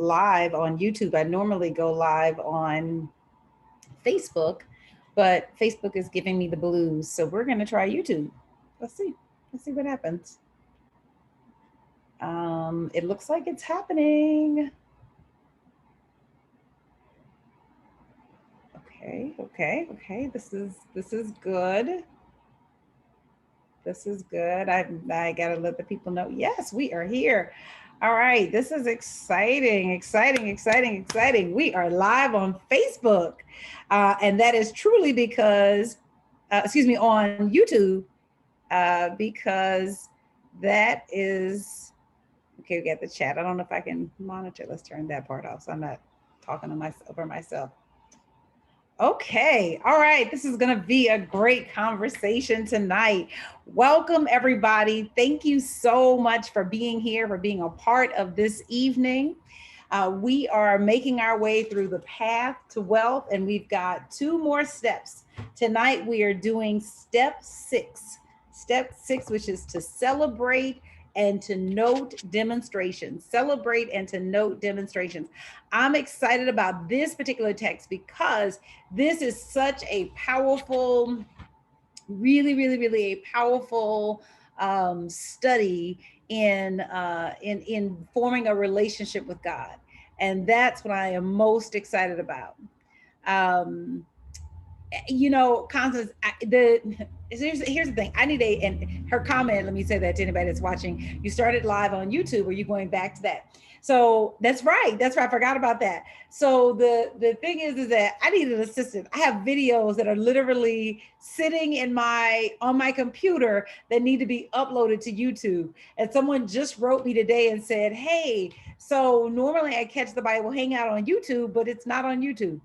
live on YouTube. I normally go live on Facebook, but Facebook is giving me the blues. So we're going to try YouTube. Let's see. Let's see what happens. It looks like it's happening. Okay. This is good. This is good. I gotta let the people know. Yes, we are here. All right, this is exciting. We are live on Facebook, and that is truly because, excuse me, on YouTube, because that is okay. We got the chat. I don't know if I can monitor. Let's turn that part off, so I'm not talking to myself over myself. Okay. All right. This is going to be a great conversation tonight. Welcome, everybody. Thank you so much for being here, for being a part of this evening. We are making our way through the path to wealth, and we've got 2 more steps. Tonight, we are doing step 6. Step 6, which is to celebrate and to note demonstrations. Celebrate and to note demonstrations. I'm excited about this particular text because this is such a powerful, really a powerful study in forming a relationship with God, and that's what I am most excited about. Um, Constance, here's the thing. I need and her comment. Let me say that to anybody that's watching. You started live on YouTube. Are you going back to that? So that's right. That's right. I forgot about that. So the thing is that I need an assistant. I have videos that are literally sitting on my computer that need to be uploaded to YouTube. And someone just wrote me today and said, "Hey, so normally I catch the Bible Hangout on YouTube, but it's not on YouTube."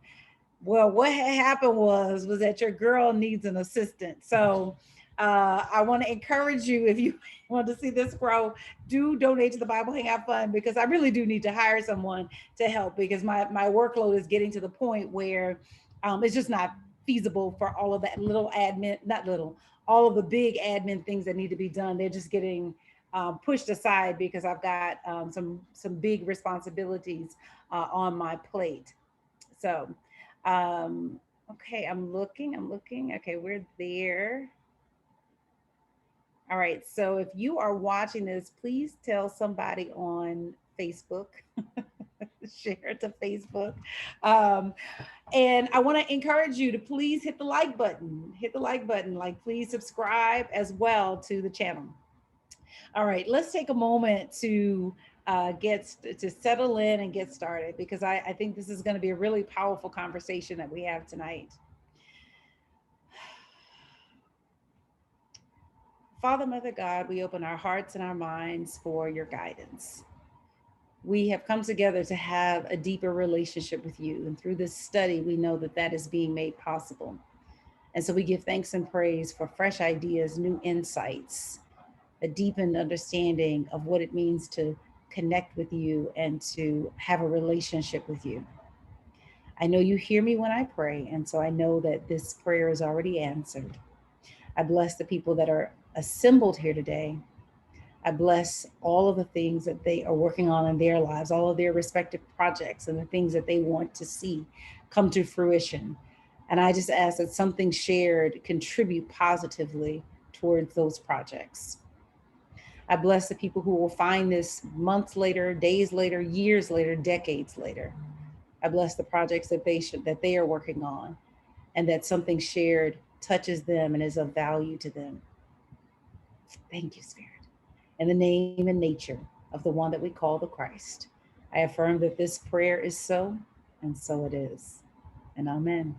Well, what had happened was that your girl needs an assistant. So I want to encourage you, if you want to see this grow, do donate to the Bible Hangout Fund, because I really do need to hire someone to help, because my workload is getting to the point where it's just not feasible for all of that little admin, not little, all of the big admin things that need to be done. They're just getting pushed aside because I've got some big responsibilities on my plate. So okay, I'm looking. Okay, we're there. All right, so if you are watching this, please tell somebody on Facebook, share it to Facebook. Um, and I want to encourage you to please hit the like button. Hit the like button. Like, please subscribe as well to the channel. All right, let's take a moment to to settle in and get started, because I think this is going to be a really powerful conversation that we have tonight. Father, Mother God, we open our hearts and our minds for your guidance. We have come together to have a deeper relationship with you. And through this study, we know that that is being made possible. And so we give thanks and praise for fresh ideas, new insights, a deepened understanding of what it means to connect with you and to have a relationship with you. I know you hear me when I pray, and so I know that this prayer is already answered. I bless the people that are assembled here today. I bless all of the things that they are working on in their lives, all of their respective projects and the things that they want to see come to fruition. And I just ask that something shared contribute positively towards those projects. I bless the people who will find this months later, days later, years later, decades later. I bless the projects that they are working on, and that something shared touches them and is of value to them. Thank you, Spirit. In the name and nature of the one that we call the Christ, I affirm that this prayer is so, and so it is. And amen.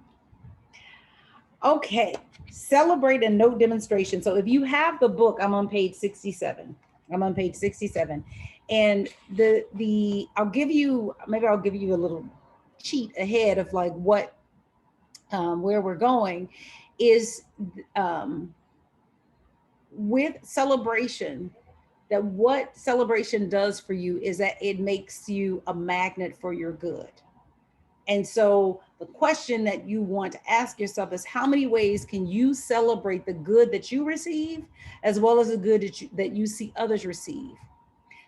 Okay, celebrate and note demonstration. So if you have the book, I'm on page 67. I'm on page 67. And I'll give you a little cheat ahead of like what, where we're going is with celebration, that what celebration does for you is that it makes you a magnet for your good. And so the question that you want to ask yourself is, how many ways can you celebrate the good that you receive, as well as the good that you see others receive?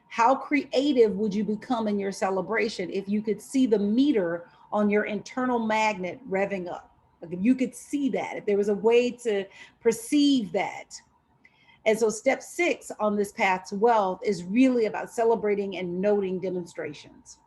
How creative would you become in your celebration if you could see the meter on your internal magnet revving up? Like if you could see that, if there was a way to perceive that. And so step 6 on this path to wealth is really about celebrating and noting demonstrations.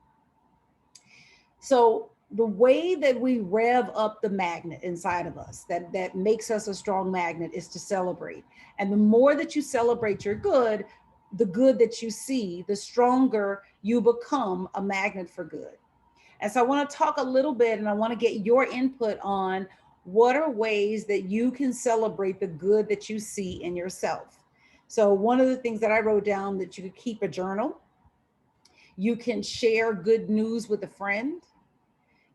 So the way that we rev up the magnet inside of us, that makes us a strong magnet, is to celebrate. And the more that you celebrate your good, the good that you see, the stronger you become a magnet for good. And so I want to talk a little bit, and I want to get your input on what are ways that you can celebrate the good that you see in yourself. So one of the things that I wrote down, that you could keep a journal, you can share good news with a friend,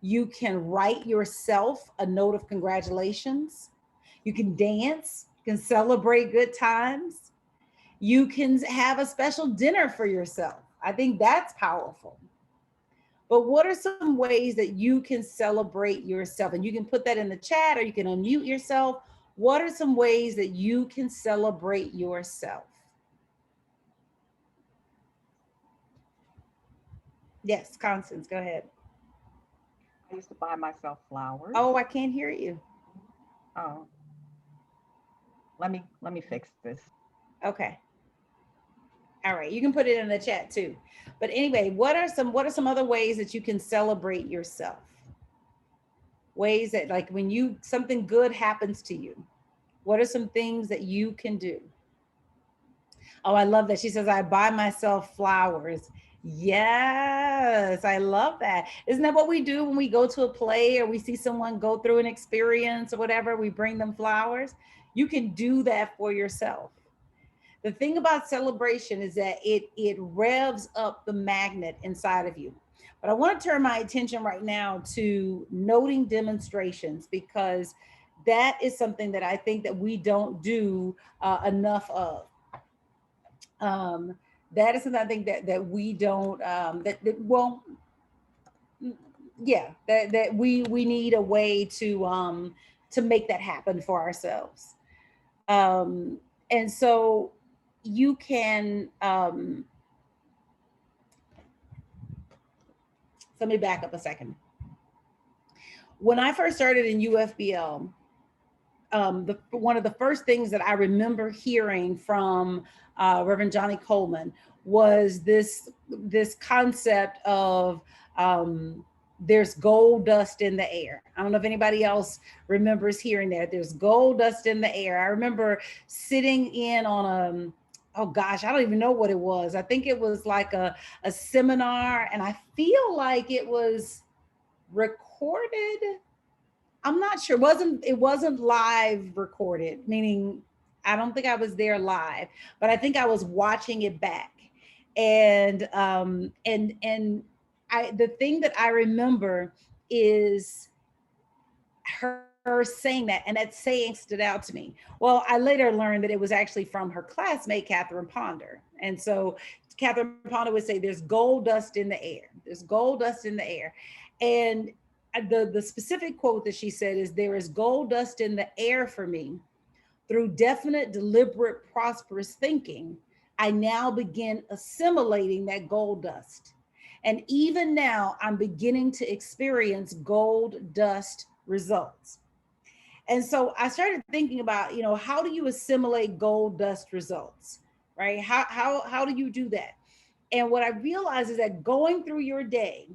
you can write yourself a note of congratulations, you can dance, you can celebrate good times, you can have a special dinner for yourself. I think that's powerful. But what are some ways that you can celebrate yourself? And you can put that in the chat, or you can unmute yourself. What are some ways that you can celebrate yourself? Yes, Constance, go ahead. I used to buy myself flowers. Oh, I can't hear you. Oh, let me fix this. Okay. All right. You can put it in the chat too. But anyway, what are some other ways that you can celebrate yourself? Ways that, like, when you something good happens to you, what are some things that you can do? Oh, I love that. She says, I buy myself flowers. Yes, I love that. Isn't that what we do when we go to a play or we see someone go through an experience or whatever? We bring them flowers. You can do that for yourself. The thing about celebration is that it revs up the magnet inside of you. But I want to turn my attention right now to noting demonstrations, because that is something that I think that we don't do enough of. um, that is something I think that we don't that well, yeah, that we need a way to make that happen for ourselves. um and so you can let me back up a second. When I first started in UFBL, one of the first things that I remember hearing from Reverend Johnny Coleman was this concept of there's gold dust in the air. I don't know if anybody else remembers hearing that. There's gold dust in the air. I remember sitting in on oh gosh, I don't even know what it was. I think it was like a seminar, and I feel like it was recorded. I'm not sure. It wasn't live recorded, meaning I don't think I was there live, but I think I was watching it back. And I the thing that I remember is her saying that, and that saying stood out to me. Well, I later learned that it was actually from her classmate Catherine Ponder. And so Catherine Ponder would say, there's gold dust in the air. There's gold dust in the air. And the specific quote that she said is, there is gold dust in the air for me. Through definite, deliberate, prosperous thinking, I now begin assimilating that gold dust. And even now, I'm beginning to experience gold dust results. And so I started thinking about, how do you assimilate gold dust results, right? How do you do that? And what I realized is that going through your day,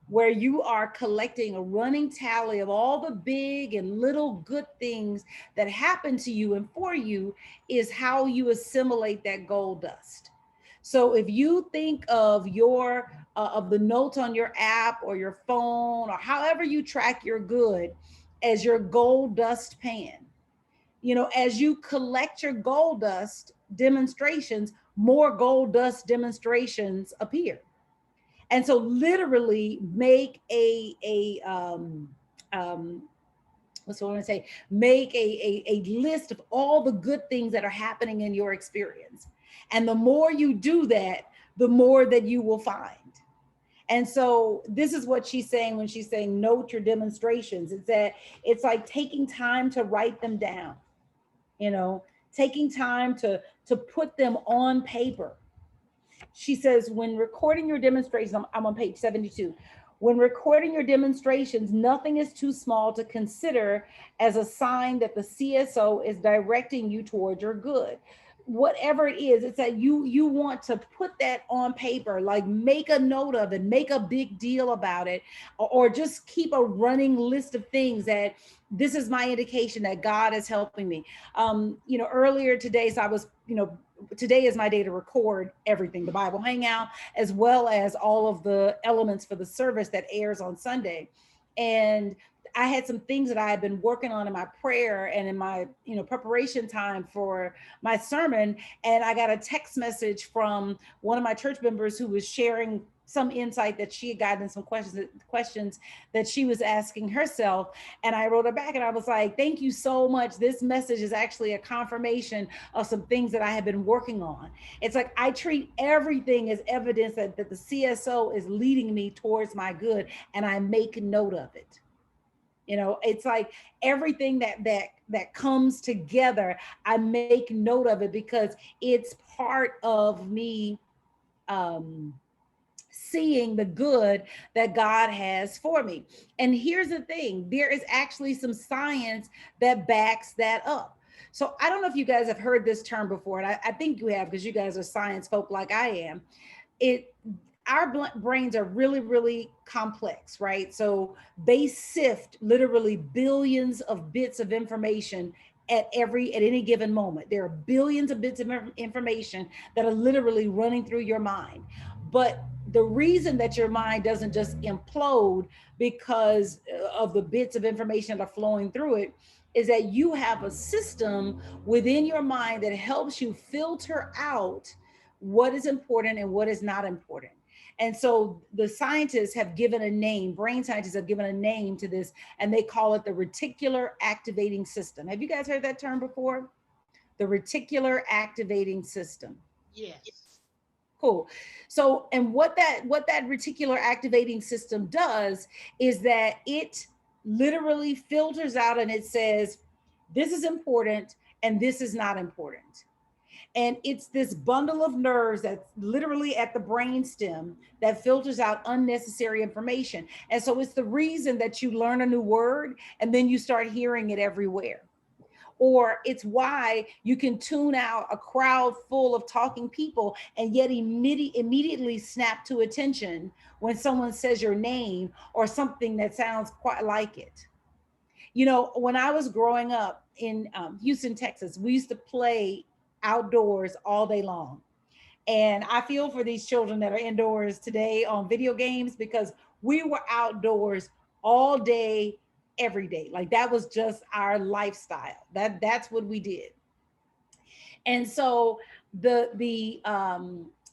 where you are collecting a running tally of all the big and little good things that happen to you and for you, is how you assimilate that gold dust. So if you think of of the notes on your app or your phone, or however you track your good, as your gold dust pan, as you collect your gold dust demonstrations, more gold dust demonstrations appear. And so literally make um what's what I want to say, make a list of all the good things that are happening in your experience. And the more you do that, the more that you will find. And so this is what she's saying when she's saying note your demonstrations. It's that it's like taking time to write them down, you know taking time to put them on paper. She says, when recording your demonstrations, I'm on page 72. When recording your demonstrations, nothing is too small to consider as a sign that the CSO is directing you toward your good. Whatever it is, it's that you want to put that on paper, like make a note of it, make a big deal about it, or just keep a running list of things that this is my indication that God is helping me. Earlier today, so I was, today is my day to record everything, the Bible Hangout, as well as all of the elements for the service that airs on Sunday. And I had some things that I had been working on in my prayer and in my, preparation time for my sermon. And I got a text message from one of my church members who was sharing some insight that she had gotten, some questions that she was asking herself. And I wrote her back and I was like, thank you so much. This message is actually a confirmation of some things that I have been working on. It's like I treat everything as evidence that the CSO is leading me towards my good, and I make note of it. It's like everything that comes together, I make note of it because it's part of me seeing the good that God has for me. And here's the thing, there is actually some science that backs that up. So I don't know if you guys have heard this term before, and I think you have because you guys are science folk like I am. It Our brains are really, really complex, right? So they sift literally billions of bits of information at any given moment. There are billions of bits of information that are literally running through your mind. But the reason that your mind doesn't just implode because of the bits of information that are flowing through it is that you have a system within your mind that helps you filter out what is important and what is not important. And so the scientists have given a name, brain scientists have given a name to this, and they call it the reticular activating system. Have you guys heard that term before? The reticular activating system. Yes. Cool. So, and what that reticular activating system does is that it literally filters out and it says, this is important and this is not important. And it's this bundle of nerves that's literally at the brain stem that filters out unnecessary information. And so it's the reason that you learn a new word and then you start hearing it everywhere. Or it's why you can tune out a crowd full of talking people and yet immediately snap to attention when someone says your name or something that sounds quite like it. When I was growing up in Houston, Texas, we used to play outdoors all day long. And I feel for these children that are indoors today on video games because we were outdoors all day, every day. Like that was just our lifestyle. That's what we did. And so what do I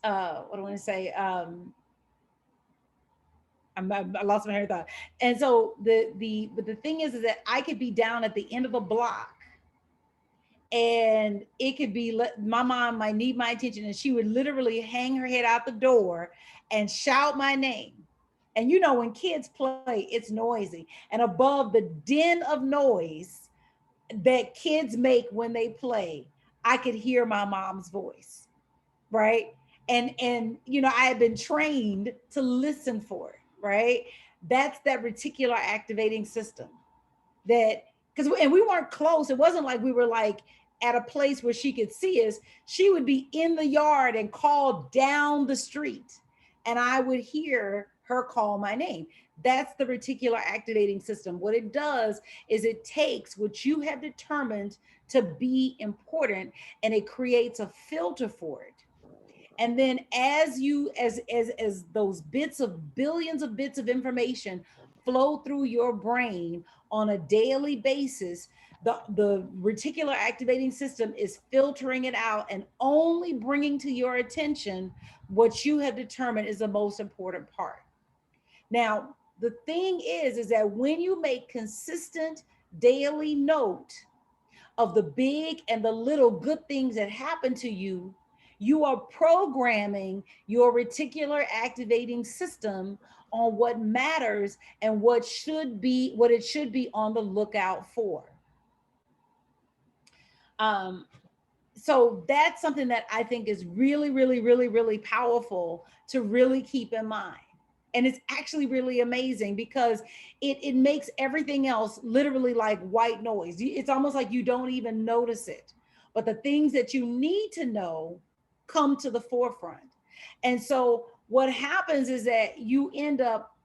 want to say? I lost my hair thought. And so but the thing is that I could be down at the end of a block and it could be my mom might need my attention and she would literally hang her head out the door and shout my name. And when kids play, it's noisy, and above the din of noise that kids make when they play, I could hear my mom's voice, right? And I had been trained to listen for it, right? That's that reticular activating system that, because and we weren't close. It wasn't like we were like at a place where she could see us. She would be in the yard and call down the street, and I would hear her call my name. That's the reticular activating system. What it does is it takes what you have determined to be important and it creates a filter for it. And then as those bits of billions of bits of information flow through your brain on a daily basis, the reticular activating system is filtering it out and only bringing to your attention what you have determined is the most important part. Now, the thing is that when you make consistent daily note of the big and the little good things that happen to you, you are programming your reticular activating system on what matters and what it should be on the lookout for. Um, So that's something that I think is really, really, really, really powerful to really keep in mind. And it's actually really amazing because it makes everything else literally like white noise. It's almost like you don't even notice it. But the things that you need to know come to the forefront. And so what happens is that you end up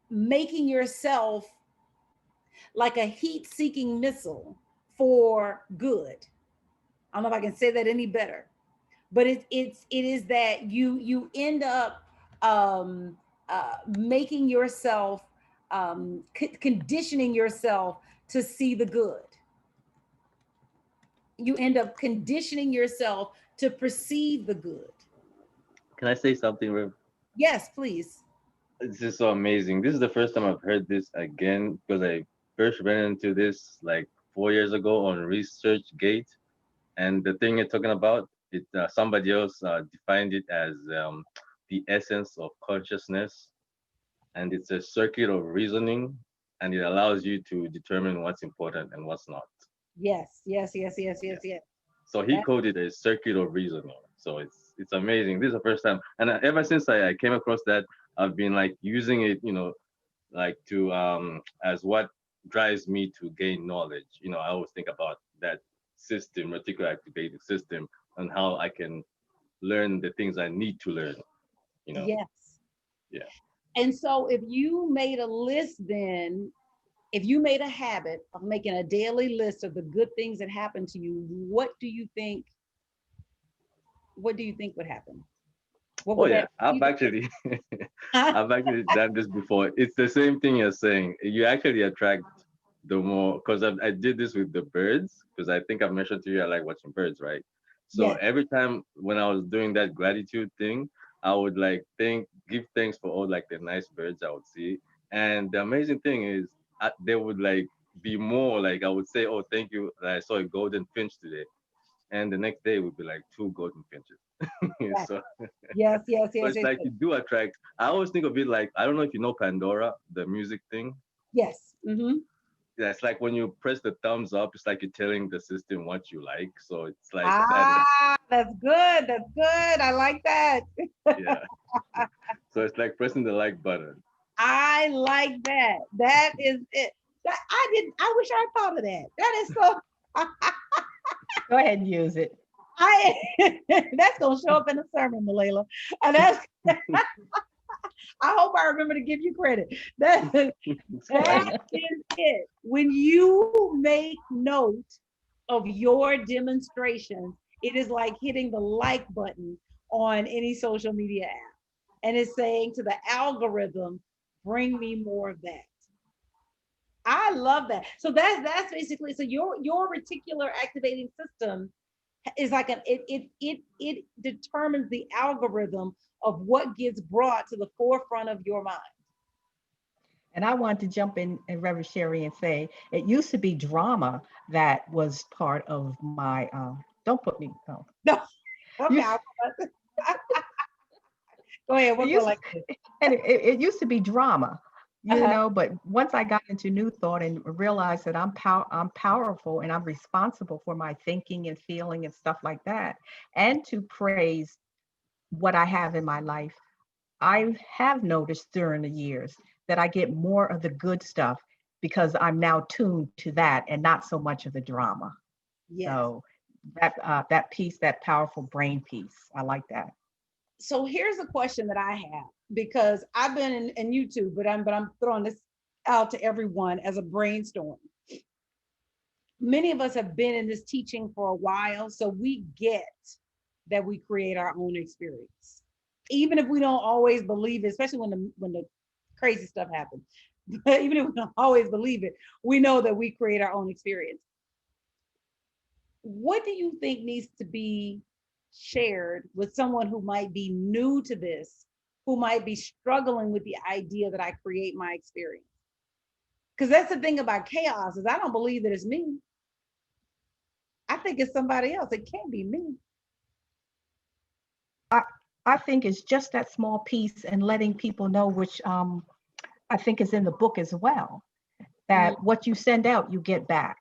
making yourself like a heat seeking missile for good. I don't know if I can say that any better, but it is that you end up making yourself conditioning yourself to see the good. You end up conditioning yourself to perceive the good. Can I say something, Rev? Yes, please. This is so amazing. This is the first time I've heard this again because I first ran into this like 4 years ago on ResearchGate. And the thing you're talking about, it somebody else defined it as the essence of consciousness, and it's a circuit of reasoning, and it allows you to determine what's important and what's not. Yes, yes, yes, yes, Yeah. yes, yes. So he That, called it a circuit of reasoning. So it's amazing. This is the first time, and ever since I came across that, I've been like using it, like to as what drives me to gain knowledge. I always think about that system, reticular activating system, and how I can learn the things I need to learn. You know, yes. yeah. And so if you made a list then, if you made a habit of making a daily list of the good things that happen to you, what do you think would happen? What Oh would yeah, that I've you think? actually I've actually done this before. It's the same thing you're saying. You actually attract the more because I did this with the birds because I think I've mentioned to you I like watching birds, right? So Yes, every time when I was doing that gratitude thing, I would like give thanks for all like the nice birds I would see. And the amazing thing is, there would like be more. Like I would say, "Oh, thank you, that I saw a golden finch today," and the next day would be like two golden finches. yes, So yes, yes, so yes, it's yes, like yes. you do attract. I always think of it like I don't know if you know Pandora, the music thing. Yes. Mm-hmm. Yeah, it's like when you press the thumbs up, it's like you're telling the system what you like. So it's like that. Ah, that's good. That's good. I like that. Yeah. So it's like pressing the like button. I like that. That is it. That I didn't. I wish I thought of that. That is so. Go ahead and use it. I that's gonna show up in the sermon, Malayla. And that's. I hope I remember to give you credit. That It's that fine. is it. When you make note of your demonstrations, it is like hitting the like button on any social media app, and it's saying to the algorithm, "Bring me more of that." I love that. So that's basically so your reticular activating system is like it determines the algorithm of what gets brought to the forefront of your mind. And I want to jump in, and Reverend Sherry, and say it used to be drama that was part of my. Don't put me. Oh, No, you, okay, go ahead. it We'll go used like this. and it used to be drama, Uh-huh. But once I got into New Thought and realized that I'm powerful and I'm responsible for my thinking and feeling and stuff like that, and to praise what I have in my life, I have noticed during the years that I get more of the good stuff because I'm now tuned to that and not so much of the drama. Yes. So that piece, that powerful brain piece, I like that. So here's a question that I have because I've been in YouTube, but I'm throwing this out to everyone as a brainstorm. Many of us have been in this teaching for a while, so we get that we create our own experience, even if we don't always believe it, especially when the crazy stuff happens. But even if we don't always believe it, we know that we create our own experience. What do you think needs to be shared with someone who might be new to this, who might be struggling with the idea that I create my experience? Because that's the thing about chaos is I don't believe that it's me. I think it's somebody else. It can't be me. I I think it's just that small piece and letting people know, which I think is in the book as well, Mm, that what you send out, you get back.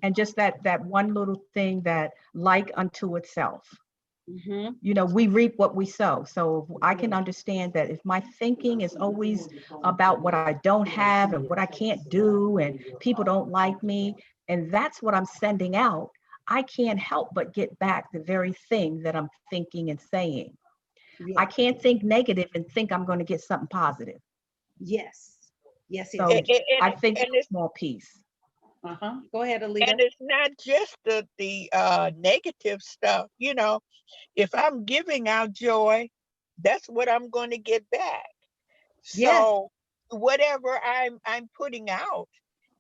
And just that one little thing, that like unto itself. Mm-hmm. You know, we reap what we sow. So I can understand that if my thinking is always about what I don't have and what I can't do and people don't like me, and that's what I'm sending out, I can't help but get back the very thing that I'm thinking and saying. I Yeah. can't think negative and think I'm going to get something positive. Yes. Yes. Yes. So Yes. I think And that's a small piece. Uh-huh. Go ahead, Alita. it's not just the negative stuff. You know, if I'm giving out joy, that's what I'm going to get back. Yes. So whatever I'm putting out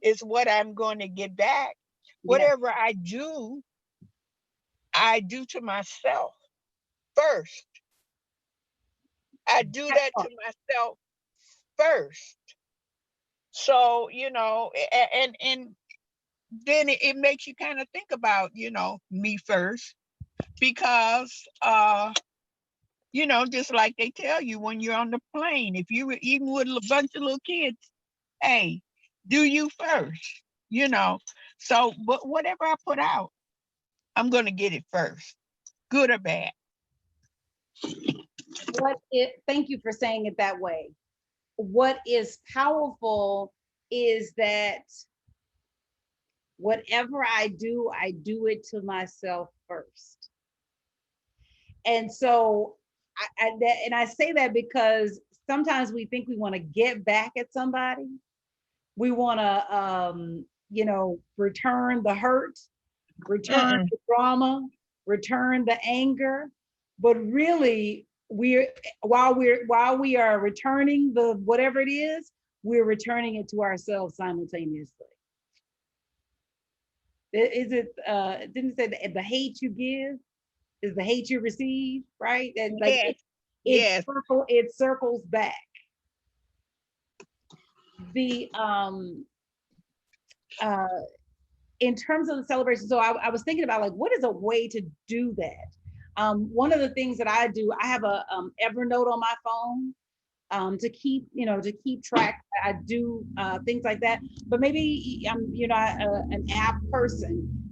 is what I'm going to get back. Yes. Whatever I do to myself first. I do That that part. to myself first. So, and then it makes you kind of think about, me first, because just like they tell you when you're on the plane, if you were eating with a bunch of little kids, hey, do you first, you know. So, but whatever I put out, I'm gonna get it first, good or bad. Thank you for saying it that way. What is powerful is that whatever I do it to myself first. And so and I say that because sometimes we think we want to get back at somebody. We want to return the hurt, return Mm-mm. the drama, return the anger. But really, while we are returning the whatever it is, we're returning it to ourselves simultaneously. Is it didn't say the hate you give is the hate you receive, right? And like Yes, it yes. it circles back. The uh in terms of the celebration, so I was thinking about like what is a way to do that. One of the things that I do, I have a Evernote on my phone to keep to keep track. I do things like that, but maybe I'm an app person.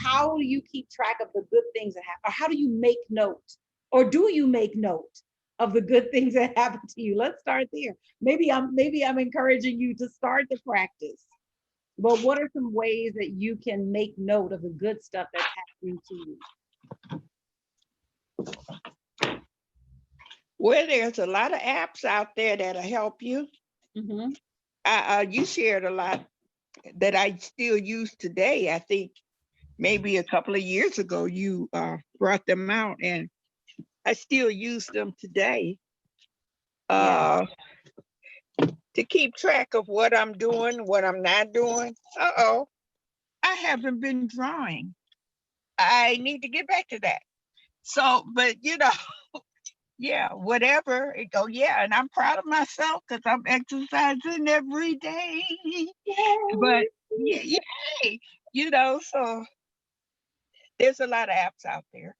How do you keep track of the good things that happen, or how do you make note, or do you make note of the good things that happen to you? Let's start there. Maybe I'm encouraging you to start the practice. But what are some ways that you can make note of the good stuff that's happening to you? Well, there's a lot of apps out there that'll help you. Mm-hmm. You shared a lot that I still use today. I think maybe a couple of years ago you brought them out, and I still use them today Yeah. uh, to keep track of what I'm doing, what I'm not doing. Uh-oh, I haven't been drawing. I need to get back to that. So, but yeah, whatever. Yeah, and I'm proud of myself because I'm exercising every day. But yeah, yay, so there's a lot of apps out there.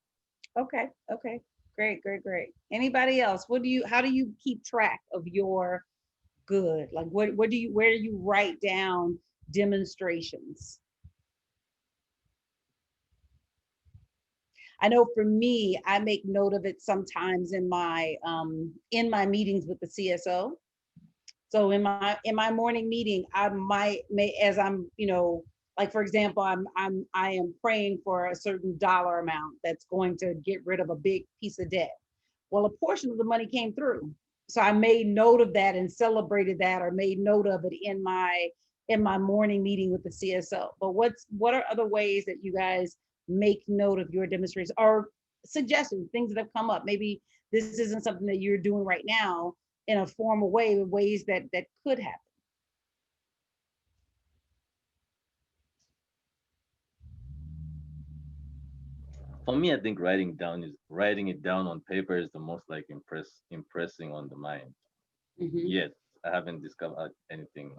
Okay. Okay. Great. Great. Great. Anybody else? How do you keep track of your good? Like where do you write down demonstrations? I know for me, I make note of it sometimes in my meetings with the CSO. So in my morning meeting, I may as I'm like for example, I am praying for a certain dollar amount that's going to get rid of a big piece of debt. Well, a portion of the money came through, so I made note of that and celebrated that, or made note of it in my morning meeting with the CSO. But what are other ways that you guys make note of your demonstrations, or suggestions, things that have come up? Maybe this isn't something that you're doing right now in a formal way, ways that could happen. For me, I think writing it down on paper is the most like impressing on the mind. Mm-hmm. Yet I haven't discovered anything.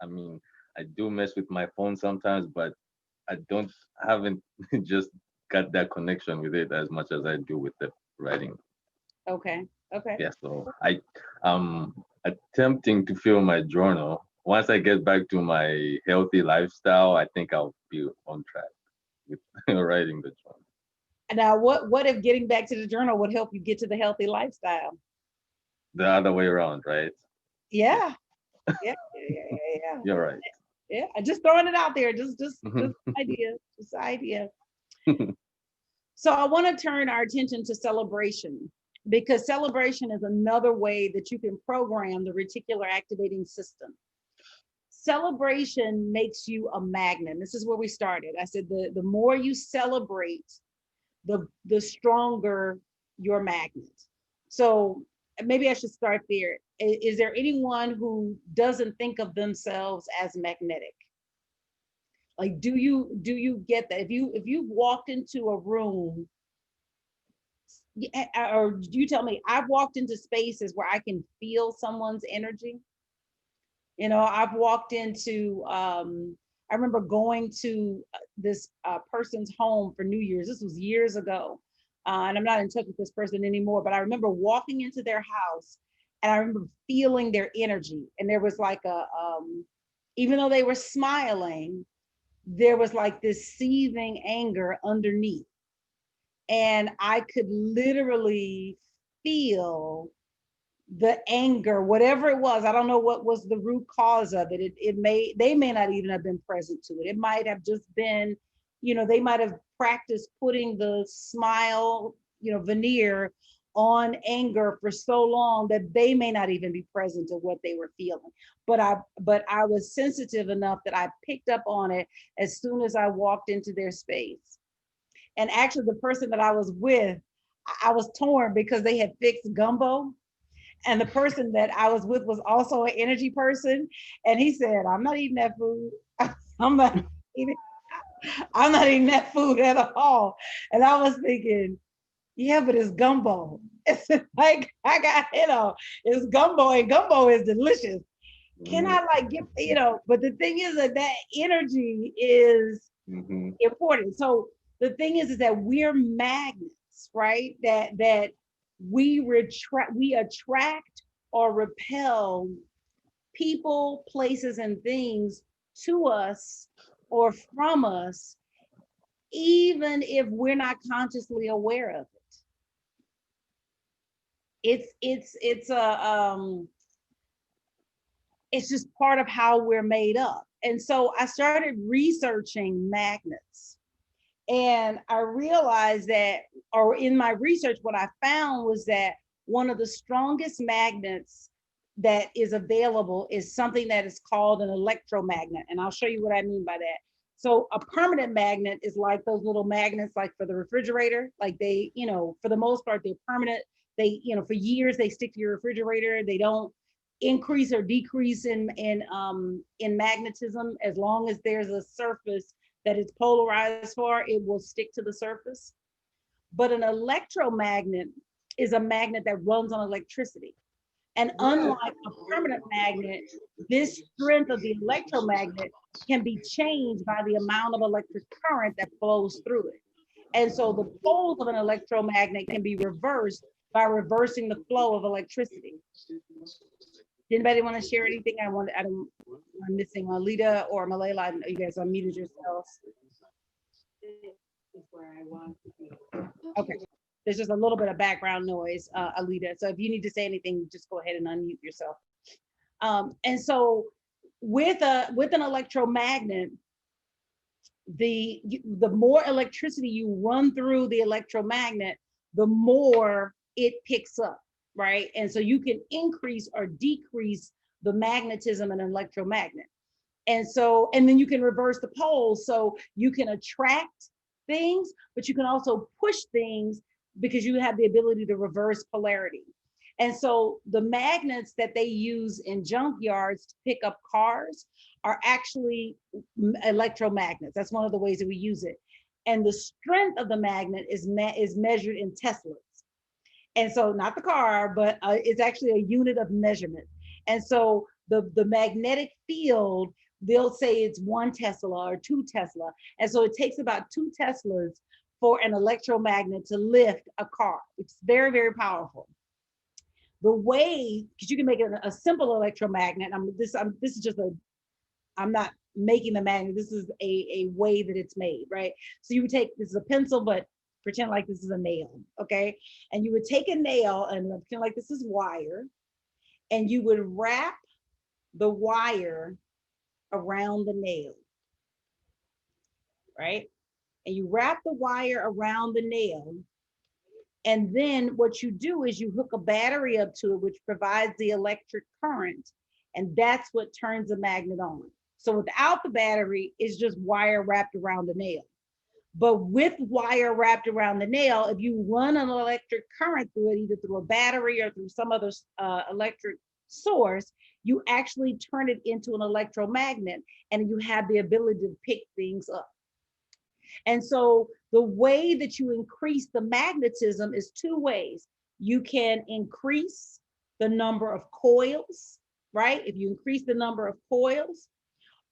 I mean, I do mess with my phone sometimes, but I haven't just got that connection with it as much as I do with the writing. Okay. Okay. Yeah, so I attempting to fill my journal once I get back to my healthy lifestyle, I think I'll be on track with writing the journal. Now, what if getting back to the journal would help you get to the healthy lifestyle? The other way around, right? Yeah, yeah, yeah, yeah, yeah. You're right. Yeah, I'm just throwing it out there. Just idea, just idea. So I want to turn our attention to celebration, because celebration is another way that you can program the reticular activating system. Celebration makes you a magnet. This is where we started. I said the more you celebrate, the stronger your magnet. So maybe I should start there. Is there anyone who doesn't think of themselves as magnetic? Like, do you get that? If you've walked into a room, or you tell me, I've walked into spaces where I can feel someone's energy. You know, I've walked into, I remember going to this person's home for New Year's. This was years ago. And I'm not in touch with this person anymore, but I remember walking into their house and I remember feeling their energy. And there was like even though they were smiling, there was like this seething anger underneath. And I could literally feel the anger, whatever it was. I don't know what was the root cause of it. They may not even have been present to it. It might have just been, they might have practiced putting the smile, veneer on anger for so long that they may not even be present to what they were feeling. But I was sensitive enough that I picked up on it as soon as I walked into their space. And actually the person that I was with, I was torn because they had fixed gumbo. And the person that I was with was also an energy person. And he said, I'm not eating that food. I'm not eating, I'm not eating that food at all. And I was thinking, yeah, but it's gumbo. It's like, I got, it's gumbo, and gumbo is delicious. Can I get, but the thing is that energy is important. So the thing is that we're magnets, right? That we attract or repel people, places, and things to us or from us, even if we're not consciously aware of it. It's just part of how we're made up. And so I started researching magnets. And I realized that, or in my research, what I found was that one of the strongest magnets that is available is something that is called an electromagnet. And I'll show you what I mean by that. So a permanent magnet is like those little magnets, like for the refrigerator, like they, for the most part, they're permanent. They, for years, they stick to your refrigerator. They don't increase or decrease in magnetism. As long as there's a surface that it's polarized for, it will stick to the surface. But an electromagnet is a magnet that runs on electricity. And unlike a permanent magnet, this strength of the electromagnet can be changed by the amount of electric current that flows through it. And so the poles of an electromagnet can be reversed by reversing the flow of electricity. Anybody want to share anything? I'm missing Alita or Malayla. You guys unmuted yourselves. Okay. There's just a little bit of background noise, Alita. So if you need to say anything, just go ahead and unmute yourself. And so with an electromagnet, the more electricity you run through the electromagnet, the more it picks up, right? And so you can increase or decrease the magnetism in an electromagnet. And then you can reverse the poles. So you can attract things, but you can also push things because you have the ability to reverse polarity. And so the magnets that they use in junkyards to pick up cars are actually electromagnets. That's one of the ways that we use it. And the strength of the magnet is measured in Teslas. And so not the car, but it's actually a unit of measurement. And so the magnetic field, they'll say it's 1 Tesla or 2 Tesla. And so it takes about 2 Teslas for an electromagnet to lift a car. It's very, very powerful. the way, because you can make it a simple electromagnet. This is just I'm not making the magnet. This is a way that it's made, right? So you would take, this is a pencil, but pretend like this is a nail, okay? And you would take a nail and pretend like this is wire, and you would wrap the wire around the nail, right? And you wrap the wire around the nail. And then what you do is you hook a battery up to it, which provides the electric current. And that's what turns the magnet on. So without the battery, it's just wire wrapped around the nail. But with wire wrapped around the nail, if you run an electric current through it, either through a battery or through some other electric source, you actually turn it into an electromagnet, and you have the ability to pick things up. And so the way that you increase the magnetism is two ways. You can increase the number of coils, right? If you increase the number of coils,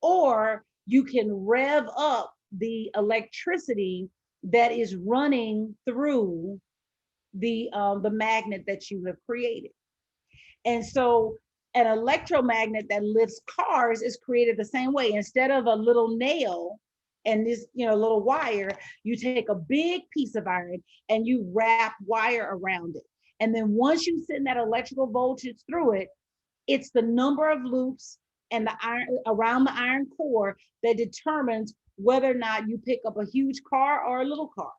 or you can rev up the electricity that is running through the magnet that you have created. And so an electromagnet that lifts cars is created the same way. Instead of a little nail and this, little wire, you take a big piece of iron and you wrap wire around it. And then once you send that electrical voltage through it, it's the number of loops and the iron around the iron core that determines whether or not you pick up a huge car or a little car.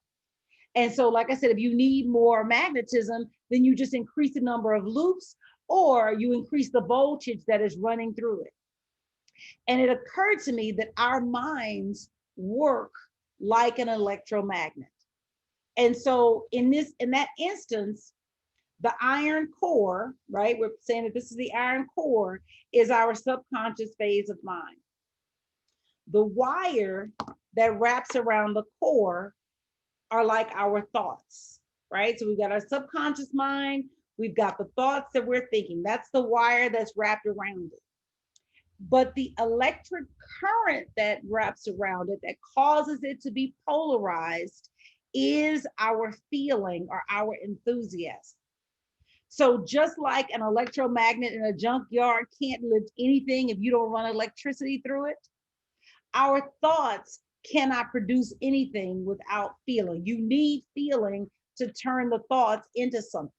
And so, like I said, if you need more magnetism, then you just increase the number of loops, or you increase the voltage that is running through it. And it occurred to me that our minds work like an electromagnet. And so in that instance, the iron core, right? We're saying that this is the iron core, is our subconscious phase of mind. The wire that wraps around the core are like our thoughts, right? So we've got our subconscious mind, we've got the thoughts that we're thinking. That's the wire that's wrapped around it. But the electric current that wraps around it, that causes it to be polarized, is our feeling or our enthusiasm. So just like an electromagnet in a junkyard can't lift anything if you don't run electricity through it, our thoughts cannot produce anything without feeling. You need feeling to turn the thoughts into something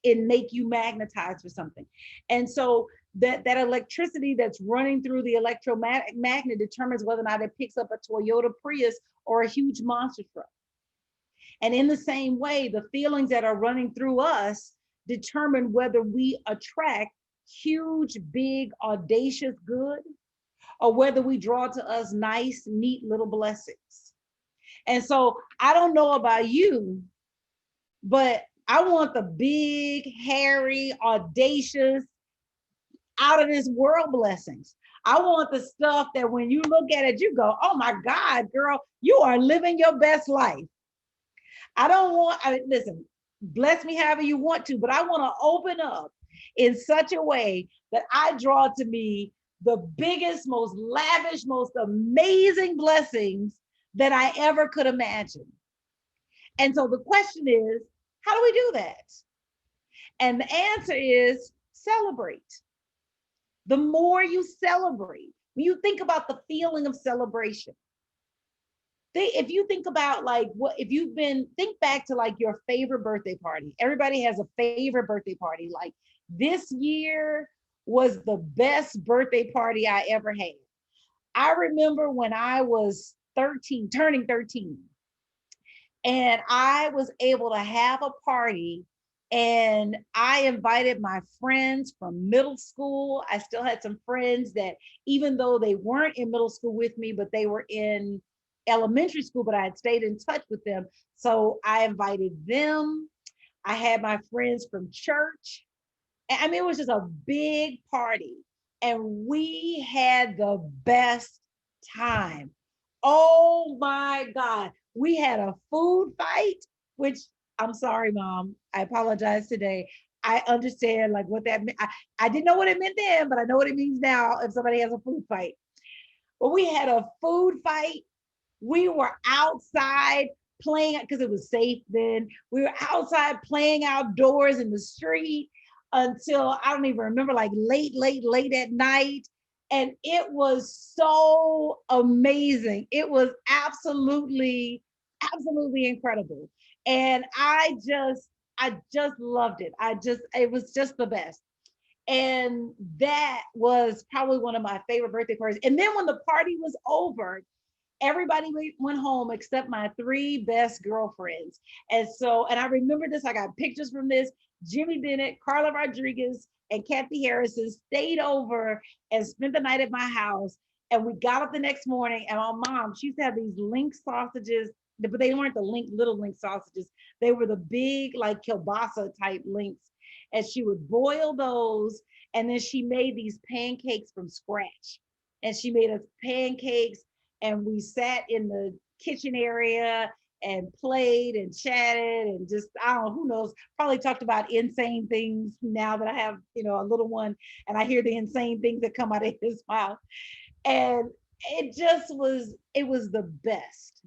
and make you magnetized for something. And so that electricity that's running through the electromagnet determines whether or not it picks up a Toyota Prius or a huge monster truck. And in the same way, the feelings that are running through us determine whether we attract huge, big, audacious good, or whether we draw to us nice, neat little blessings. And so I don't know about you, but I want the big, hairy, audacious, out of this world blessings. I want the stuff that when you look at it, you go, oh my God, girl, you are living your best life. I don't want, listen, bless me however you want to, but I want to open up in such a way that I draw to me the biggest, most lavish, most amazing blessings that I ever could imagine. And so the question is, how do we do that? And the answer is celebrate. The more you celebrate, when you think about the feeling of celebration, if you think about like what, if you've been, think back to like your favorite birthday party. Everybody has a favorite birthday party. Like this year was the best birthday party I ever had. I remember when I was 13, turning 13, and I was able to have a party, and I invited my friends from middle school. I still had some friends that, even though they weren't in middle school with me, but they were in elementary school, but I had stayed in touch with them. So I invited them. I had my friends from church. I mean, it was just a big party, and we had the best time. Oh my God. We had a food fight, which, I'm sorry, Mom. I apologize today. I understand like what that meant. I didn't know what it meant then, but I know what it means now if somebody has a food fight. But we had a food fight. We were outside playing because it was safe then. We were outside playing outdoors in the street. until I don't even remember, like late at night. And it was so amazing. It was absolutely incredible. And I just loved it. It was just the best. And that was probably one of my favorite birthday parties. And then when the party was over, everybody went home except my three best girlfriends. And so, and I remember this, I got pictures from this. Jimmy Bennett, Carla Rodriguez, and Kathy Harrison stayed over and spent the night at my house. And we got up the next morning, and my mom, she used to have these link sausages, but they weren't the little link sausages. They were the big, like kielbasa type links. And she would boil those, and then she made these pancakes from scratch. And she made us pancakes, and we sat in the kitchen area and played and chatted and just, I don't know, who knows, probably talked about insane things now that I have, a little one, and I hear the insane things that come out of his mouth. And it was the best.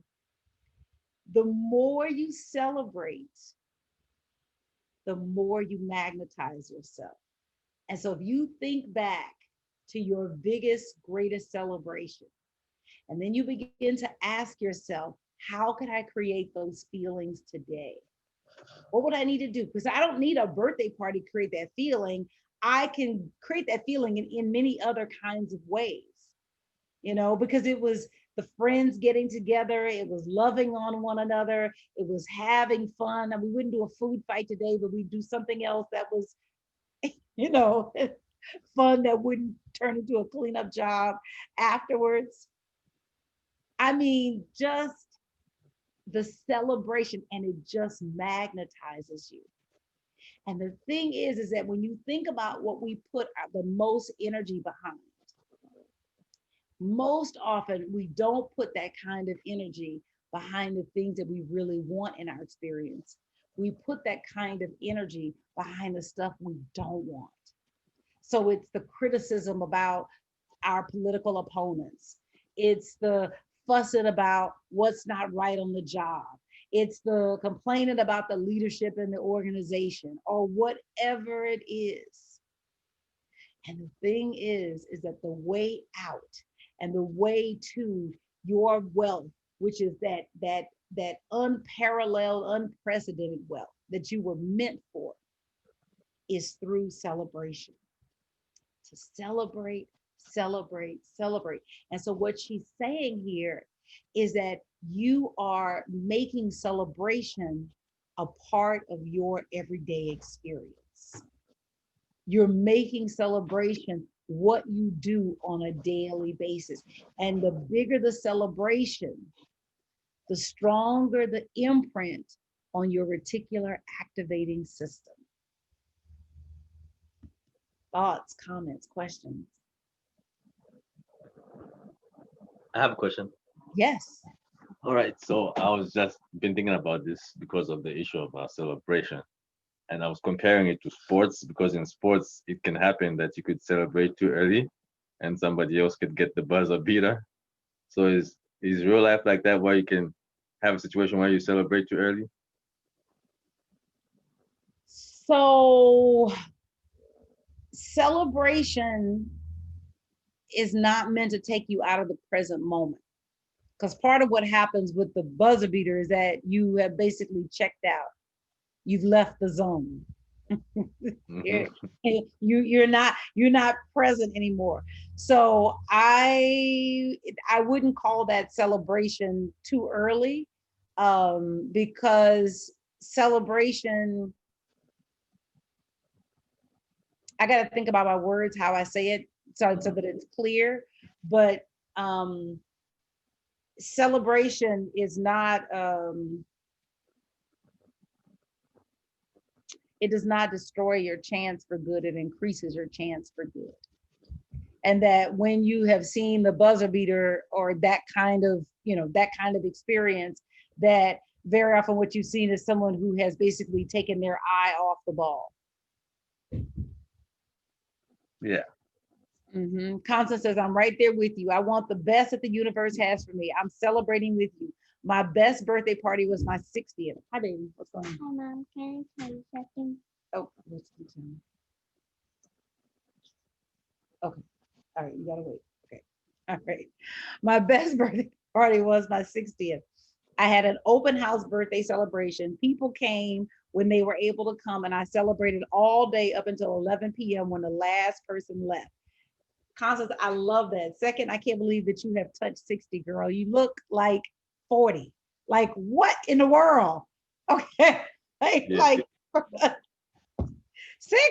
The more you celebrate, the more you magnetize yourself. And so if you think back to your biggest, greatest celebration, and then you begin to ask yourself, how can I create those feelings today? What would I need to do? Because I don't need a birthday party to create that feeling. I can create that feeling in many other kinds of ways, because it was the friends getting together, it was loving on one another, it was having fun. And we wouldn't do a food fight today, but we'd do something else that was, fun, that wouldn't turn into a cleanup job afterwards. I mean, just the celebration, and it just magnetizes you. And the thing is that when you think about what we put the most energy behind, most often we don't put that kind of energy behind the things that we really want in our experience. We put that kind of energy behind the stuff we don't want. So it's the criticism about our political opponents. It's the fussing about what's not right on the job. It's the complaining about the leadership in the organization, or whatever it is. And the thing is that the way out and the way to your wealth, which is that unparalleled, unprecedented wealth that you were meant for, is through celebration. To celebrate, celebrate, celebrate. And so what she's saying here is that you are making celebration a part of your everyday experience. You're making celebration what you do on a daily basis. And the bigger the celebration, the stronger the imprint on your reticular activating system. Thoughts, comments, questions? I have a question. Yes. All right, so I was just been thinking about this because of the issue of celebration, and I was comparing it to sports, because in sports it can happen that you could celebrate too early, and somebody else could get the buzzer beater. So is real life like that, where you can have a situation where you celebrate too early? So celebration is not meant to take you out of the present moment. Because part of what happens with the buzzer beater is that you have basically checked out. You've left the zone. Mhm. you're not present anymore. So I wouldn't call that celebration too early, because celebration, I got to think about my words, how I say it, so that it's clear. But celebration is not, it does not destroy your chance for good. It increases your chance for good. And that when you have seen the buzzer beater, or that kind of, that kind of experience, that very often what you've seen is someone who has basically taken their eye off the ball. Yeah. Constance says, I'm right there with you. I want the best that the universe has for me. I'm celebrating with you. My best birthday party was my 60th. Hi, baby. What's going on? Hi, Mom. Can I tell you something? Oh, what's the time? Okay. All right. You gotta wait. Okay. All right. My best birthday party was my 60th. I had an open house birthday celebration. People came when they were able to come, and I celebrated all day up until 11 p.m. when the last person left. Constance, I love that. Second, I can't believe that you have touched 60, girl. You look like 40. Like, what in the world? Okay. Like, Yeah. like 60?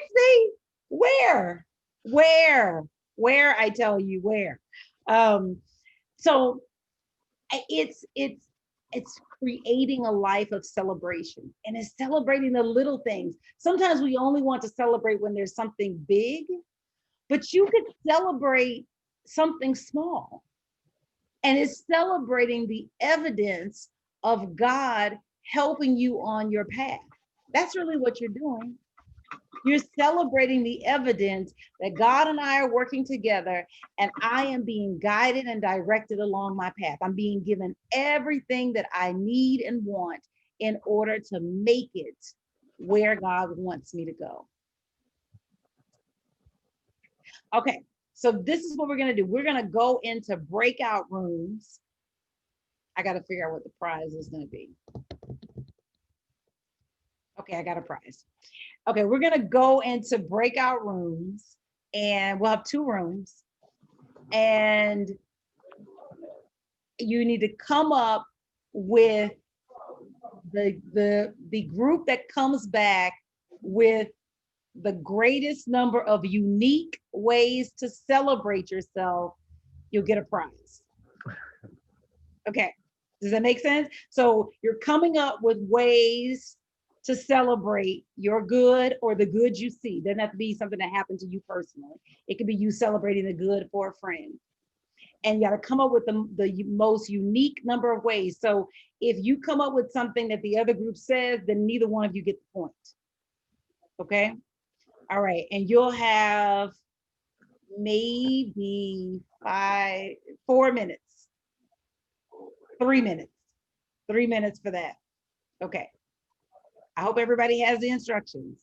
Where? Where? Where? I tell you, where? Um, so it's creating a life of celebration, and it's celebrating the little things. Sometimes we only want to celebrate when there's something big, but you could celebrate something small, and it's celebrating the evidence of God helping you on your path. That's really what you're doing. You're celebrating the evidence that God and I are working together, and I am being guided and directed along my path. I'm being given everything that I need and want in order to make it where God wants me to go. Okay, so this is what we're going to do. We're going to go into breakout rooms. I got to figure out what the prize is going to be. Okay, I got a prize. Okay, we're going to go into breakout rooms, and we'll have 2 rooms. And you need to come up with the group that comes back with the greatest number of unique ways to celebrate yourself. You'll get a prize. Okay, does that make sense? So you're coming up with ways to celebrate your good or the good you see. Doesn't have to be something that happened to you personally. It could be you celebrating the good for a friend. And you got to come up with the most unique number of ways. So if you come up with something that the other group says, then neither one of you get the point. Okay. All right. And you'll have maybe 4 minutes, 3 minutes, 3 minutes for that. Okay. I hope everybody has the instructions.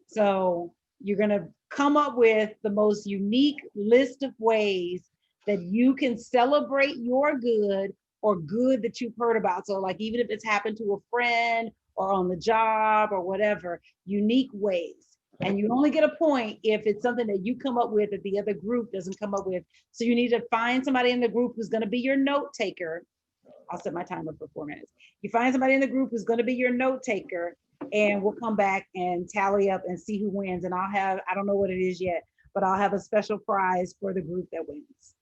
So you're going to come up with the most unique list of ways that you can celebrate your good or good that you've heard about. So like, even if it's happened to a friend or on the job or whatever, unique ways. And you only get a point if it's something that you come up with that the other group doesn't come up with. So you need to find somebody in the group who's going to be your note taker. I'll set my timer for 4 minutes. You find somebody in the group who's going to be your note taker, and we'll come back and tally up and see who wins. And I don't know what it is yet, but I'll have a special prize for the group that wins.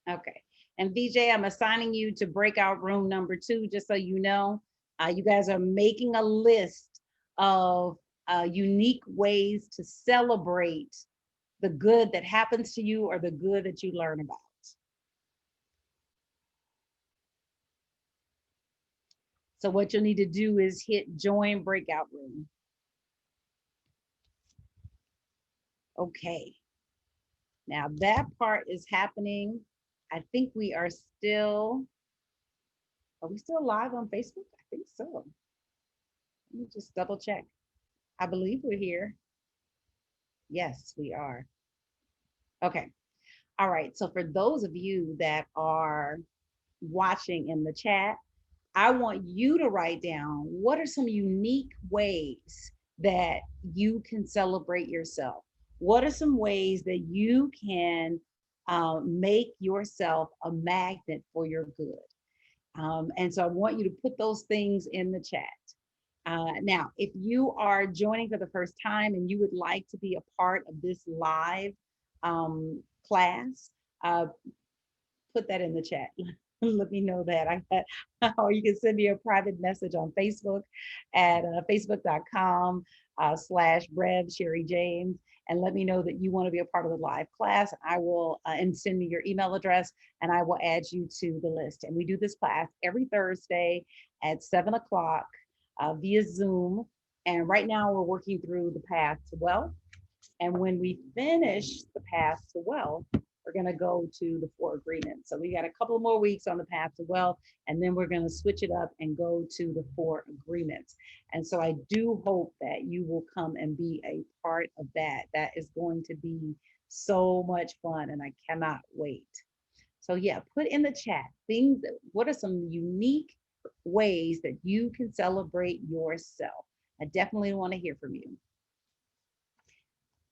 Okay. And VJ, I'm assigning you to breakout room number 2, just so you know. You guys are making a list of unique ways to celebrate the good that happens to you or the good that you learn about. So what you'll need to do is hit join breakout room. Okay. Now that part is happening. I think we are still live on Facebook? I think so. Let me just double check. I believe we're here. Yes, we are. Okay. All right. So for those of you that are watching in the chat, I want you to write down what are some unique ways that you can celebrate yourself? What are some ways that you can make yourself a magnet for your good? And so I want you to put those things in the chat. Now, if you are joining for the first time and you would like to be a part of this live class, put that in the chat. Let me know that. Or you can send me a private message on Facebook at facebook.com/Rev Sherry James. and let me know that you want to be a part of the live class. I will, and send me your email address, and I will add you to the list. And we do this class every Thursday at 7 o'clock via Zoom. And right now we're working through the path to wealth. And when we finish the path to wealth, we're going to go to the 4 agreements. So we got a couple more weeks on the path to wealth, and then we're going to switch it up and go to the 4 agreements. And so I do hope that you will come and be a part of that. That is going to be so much fun, and I cannot wait. So yeah, put in the chat things, what are some unique ways that you can celebrate yourself? I definitely want to hear from you.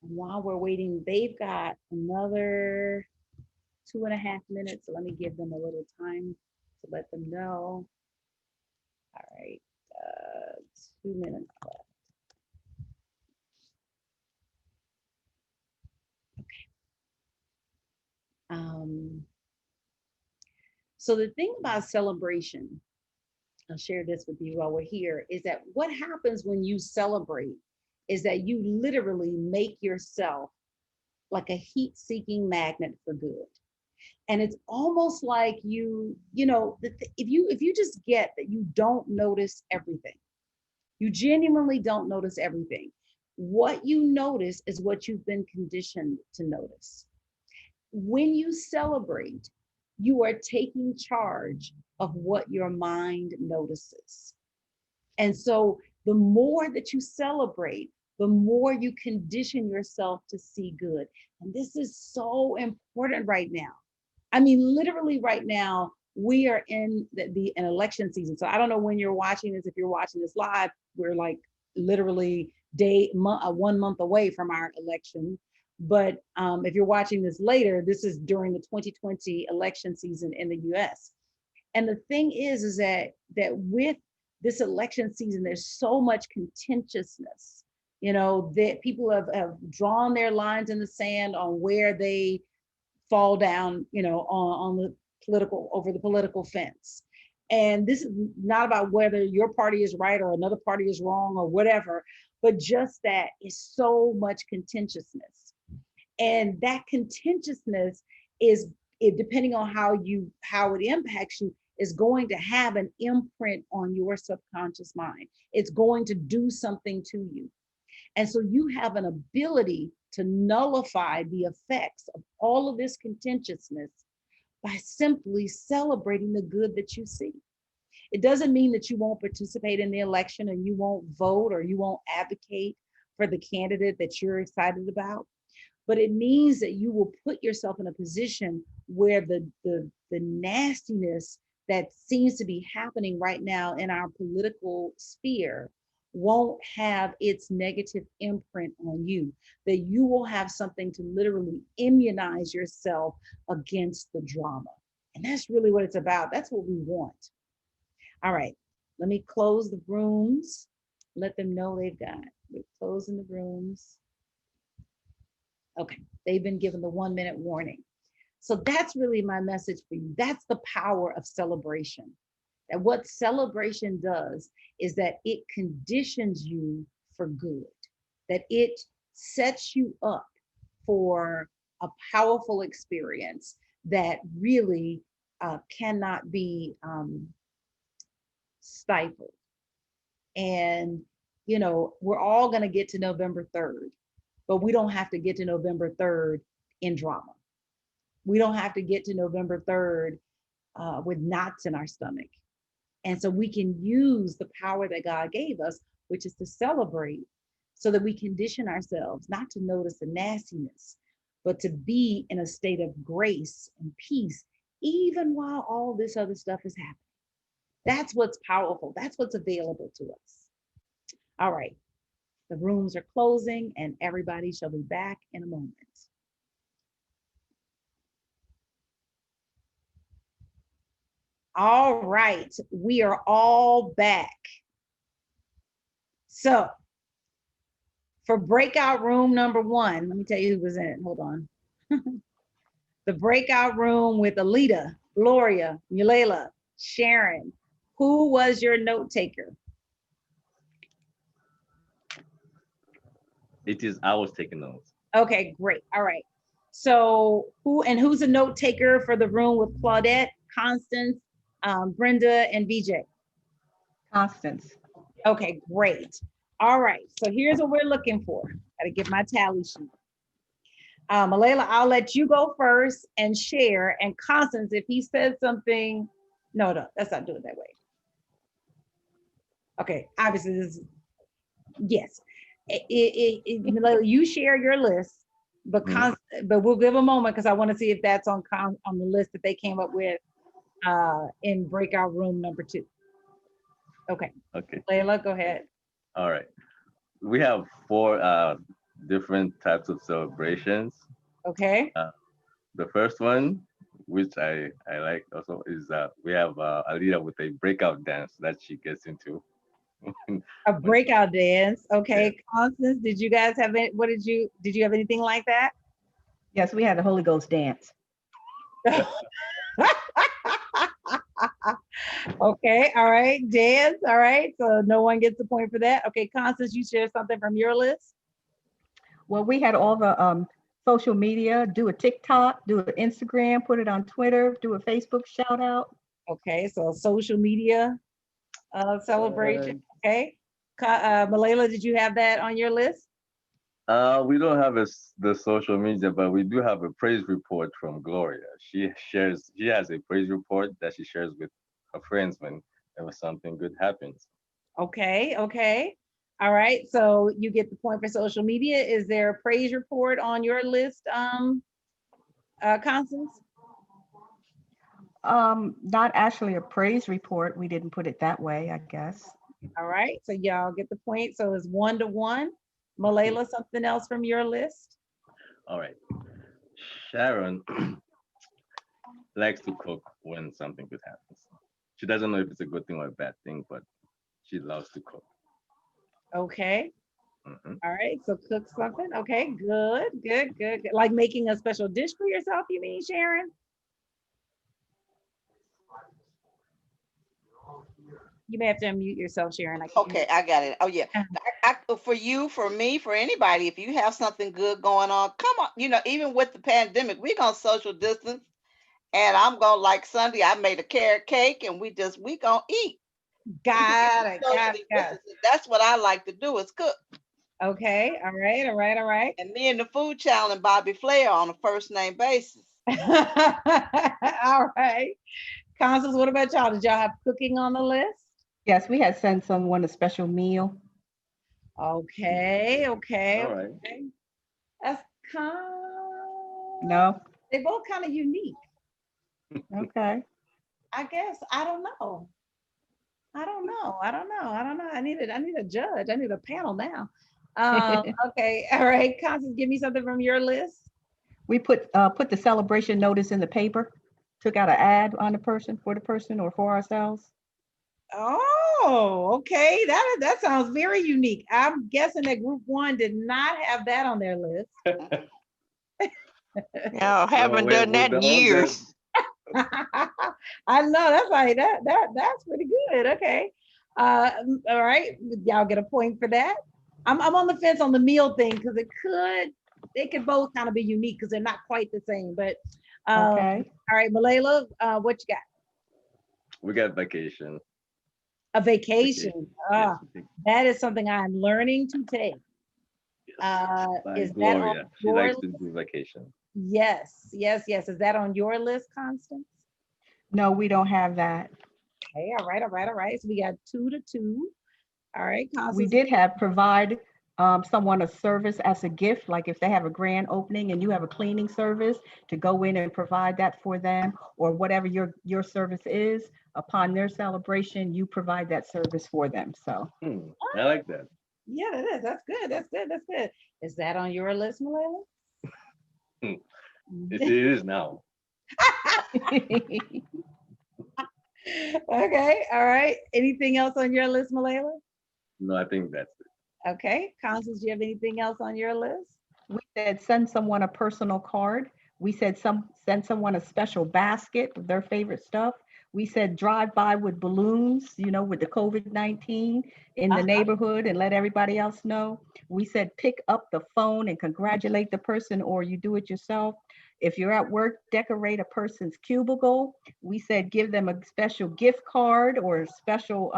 And while we're waiting, they've got another 2.5 minutes. So let me give them a little time to let them know. All right, 2 minutes left. Okay. So the thing about celebration, I'll share this with you while we're here, is that what happens when you celebrate is that you literally make yourself like a heat-seeking magnet for good. And it's almost like if you just get that you don't notice everything, you genuinely don't notice everything. What you notice is what you've been conditioned to notice. When you celebrate, you are taking charge of what your mind notices. And so the more that you celebrate, the more you condition yourself to see good. And this is so important right now. I mean, literally right now, we are in an election season. So I don't know when you're watching this. If you're watching this live, we're like literally 1 month away from our election. But if you're watching this later, this is during the 2020 election season in the US. And the thing is that with this election season, there's so much contentiousness, that people have drawn their lines in the sand on where they fall down, on the political fence. And this is not about whether your party is right or another party is wrong or whatever, but just that is so much contentiousness. And that contentiousness depending on how it impacts you, is going to have an imprint on your subconscious mind. It's going to do something to you. And so you have an ability to nullify the effects of all of this contentiousness by simply celebrating the good that you see. It doesn't mean that you won't participate in the election and you won't vote or you won't advocate for the candidate that you're excited about. But it means that you will put yourself in a position where the nastiness that seems to be happening right now in our political sphere won't have its negative imprint on you, that you will have something to literally immunize yourself against the drama. And that's really what it's about. That's what we want. All right, let me close the rooms. Let them know we're closing the rooms. Okay, they've been given the 1-minute warning. So that's really my message for you. That's the power of celebration. And what celebration does is that it conditions you for good, that it sets you up for a powerful experience that really cannot be stifled. And, we're all going to get to November 3rd, but we don't have to get to November 3rd in drama. We don't have to get to November 3rd with knots in our stomach. And so we can use the power that God gave us, which is to celebrate, so that we condition ourselves not to notice the nastiness, but to be in a state of grace and peace, even while all this other stuff is happening. That's what's powerful. That's what's available to us. All right. The rooms are closing and everybody shall be back in a moment. All right, we are all back. So for breakout room number 1, let me tell you who was in it. Hold on. The breakout room with Alita, Gloria, Mulela, Sharon. Who was your note taker? I was taking notes. Okay, great. All right. So who's a note taker for the room with Claudette, Constance, Brenda, and VJ? Constance. Okay, great. All right. So here's what we're looking for. Gotta get my tally sheet. Malayla, I'll let you go first and share. And Constance, if he says something, no, let's not do it that way. Okay, obviously this is, yes. Malayla, you share your list, but but we'll give a moment because I want to see if that's on the list that they came up with in breakout room number 2. Okay. Okay. Layla, go ahead. All right. We have 4 different types of celebrations. Okay. The first one, which I like also, is we have Alita with a breakout dance that she gets into. A breakout dance. Okay. Yeah. Constance, did you guys have any, did you have anything like that? Yes, we had the Holy Ghost dance. Okay, all right, dance, all right. So no one gets a point for that. Okay, Constance, you share something from your list? Well, we had all the social media, do a TikTok, do an Instagram, put it on Twitter, do a Facebook shout out. Okay, so social media celebration. Okay. Malayla, did you have that on your list? We don't have the social media, but we do have a praise report from Gloria. She has a praise report that she shares with her friends whenever something good happens. Okay, okay. All right, so you get the point for social media. Is there a praise report on your list, Constance? Not actually a praise report. We didn't put it that way, I guess. All right, so y'all get the point. So it's 1-1. Malayla, something else from your list? All right. Sharon likes to cook when something good happens. She doesn't know if it's a good thing or a bad thing, but she loves to cook. Okay. All right, so cook something. Okay, good. Like making a special dish for yourself, you mean, Sharon? You may have to unmute yourself, Sharon. Okay, I got it. Oh yeah. For you, for me, for anybody, if you have something good going on, come on. Even with the pandemic, we're gonna social distance, and I'm gonna, like Sunday, I made a carrot cake, and we gonna eat. Got it. That's what I like to do, is cook. Okay. All right. And me and the Food Channel and Bobby Flair on a first name basis. All right. Constance, what about y'all? Did y'all have cooking on the list? Yes, we had sent someone a special meal. Okay. All right. Okay. That's No. They both kind of unique. Okay. I guess I don't know. I need a judge. I need a panel now. Okay. All right. Constance, give me something from your list. We put the celebration notice in the paper. Took out an ad on the person, for the person, or for ourselves. Oh, okay. That sounds very unique. I'm guessing that group 1 did not have that on their list. No, haven't done that in years. I know, that's like that's pretty good. Okay. All right. Y'all get a point for that. I'm on the fence on the meal thing because they could both kind of be unique because they're not quite the same. But okay. All right, Malayla, what you got? We got vacation. A vacation. Yes. That is something I'm learning to take. Is Gloria. That she likes to do vacation. Yes. Is that on your list, Constance? No, we don't have that. Okay, all right. So we got 2-2. All right, Constance. We did have provide someone a service as a gift, like if they have a grand opening and you have a cleaning service, to go in and provide that for them, or whatever your service is. Upon their celebration, you provide that service for them. So I like that. Yeah, that is. That's good. Is that on your list, Malayla? It is now. Okay, all right. Anything else on your list, Malayla? No, I think that's it. Okay, Constance, do you have anything else on your list? We said send someone a personal card. We said send someone a special basket with their favorite stuff. We said drive by with balloons, with the COVID-19 in the Uh-huh. neighborhood and let everybody else know. We said pick up the phone and congratulate the person, or you do it yourself. If you're at work, decorate a person's cubicle. We said give them a special gift card or a special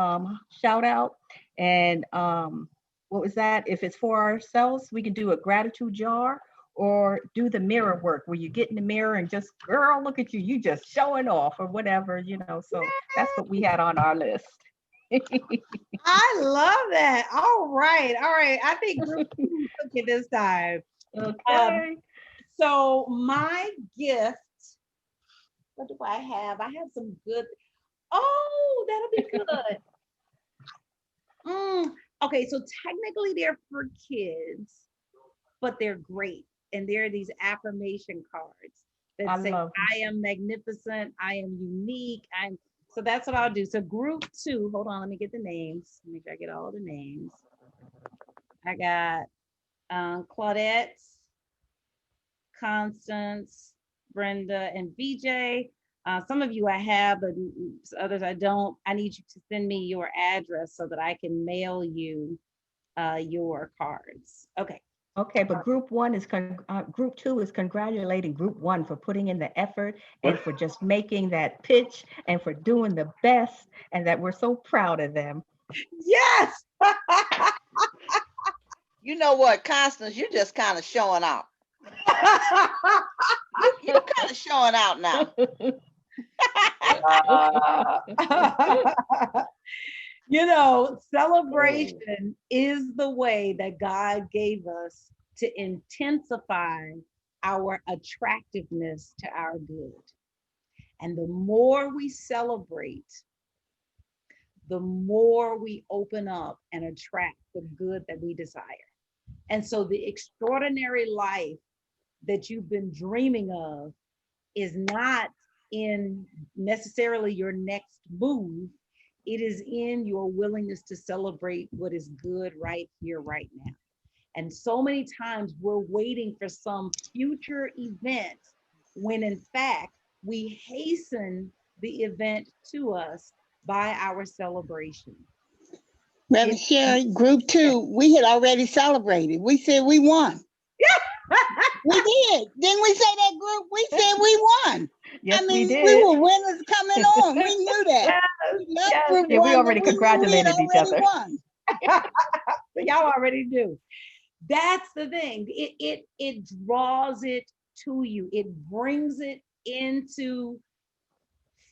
shout out. And what was that? If it's for ourselves, we can do a gratitude jar or do the mirror work where you get in the mirror and just, girl, look at you, you just showing off or whatever. So that's what we had on our list. I love that. All right. I think group 2 took it this time. Okay. So my gift, what do I have? I have some good. Oh, that'll be good. Okay, so technically they're for kids, but they're great. And they're these affirmation cards that say, I am magnificent, I am unique. So that's what I'll do. So group 2, hold on, let me get the names. Make sure I get all the names. I got Claudette, Constance, Brenda, and VJ. Some of you I have, but others I don't. I need you to send me your address so that I can mail you your cards. Okay. Okay, but group 2 is congratulating group 1 for putting in the effort and for just making that pitch and for doing the best, and that we're so proud of them. Yes. You know what, Constance, you're just kind of showing out. You're kind of showing out now. Celebration is the way that God gave us to intensify our attractiveness to our good. And the more we celebrate, the more we open up and attract the good that we desire. And so the extraordinary life that you've been dreaming of is not in necessarily your next move. It is in your willingness to celebrate what is good right here, right now. And so many times we're waiting for some future event when in fact we hasten the event to us by our celebration. Well, Sherry, group 2, we had already celebrated. We said we won. We did. Didn't we say that, group? We said we won. Yes, we did. We were winners coming on. We knew that. Yes, we already congratulated each other. Won. So y'all already knew. That's the thing. It draws it to you. It brings it into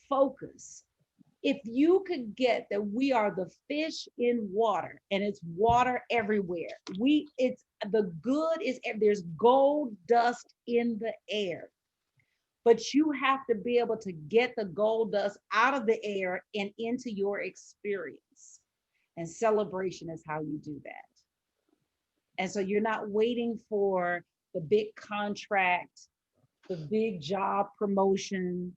focus. If you could get that we are the fish in water and it's water everywhere. It's the good is there's gold dust in the air. But you have to be able to get the gold dust out of the air and into your experience. And celebration is how you do that. And so you're not waiting for the big contract, the big job promotion,